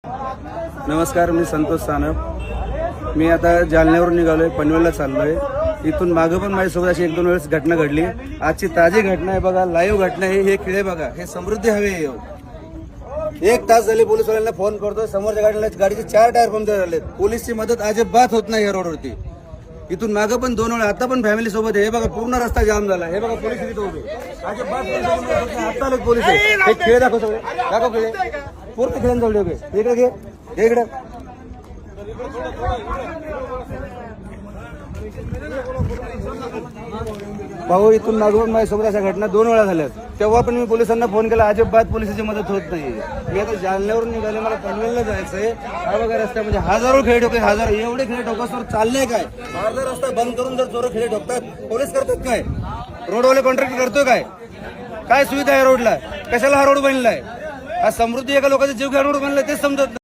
नमस्कार, मी संतोष सानप. मी आता जालन्यावरून निघालोय, पनवेलला चाललोय. इथून मागं पण माझ्यासोबत अशी 1-2 वेळेस घटना घडली. आजची ताजी घटना आहे बघा, लाईव्ह घटना आहे. हे खिळे बघा, हे समृद्धी हवे. 1 तास झाले पोलिसवाल्यांना फोन करतोय. समोरच्या गाडीचे 4 टायर पंक्चर झालेत. पोलीसची मदत अजिबात होत नाही या रोडवरती. इथून मागं पण 2 वेळा, आता पण फॅमिली सोबत आहे. हे बघा, पूर्ण रस्ता जाम झाला. हे बघा, पोलीस इथे उभे. अजिबात आता पोलीस आहे. हे खिळे दाखव, सगळे दाखव खिळे, पूर्ण खिळ्यांजवळ उभे. इकडे घे, इकडे. भाऊ, इथून मागून माझ्यासोबत अशा घटना 2 वेळा झाल्यात. तेव्हा पण मी पोलिसांना फोन केला, अजिबात पोलिसांची मदत होत नाही. मी आता जालन्यावरून निघाले, मला पनवेलला जायचंय. हा बघा रस्ता, म्हणजे हजारो खेळे ठोके, एवढे खेळे ठोकासवर चाललंय काय? अर्धा रस्ता बंद करून जर चोर खेळे ठोकतात, पोलीस करतात काय? रोडवाले कॉन्ट्रॅक्ट करतोय काय? काय सुविधा आहे रोडला? कशाला हा रोड बनलाय? हा समृद्धी एका लोकांचा जीव घ्या रोड बनलाय, तेच समजत नाही.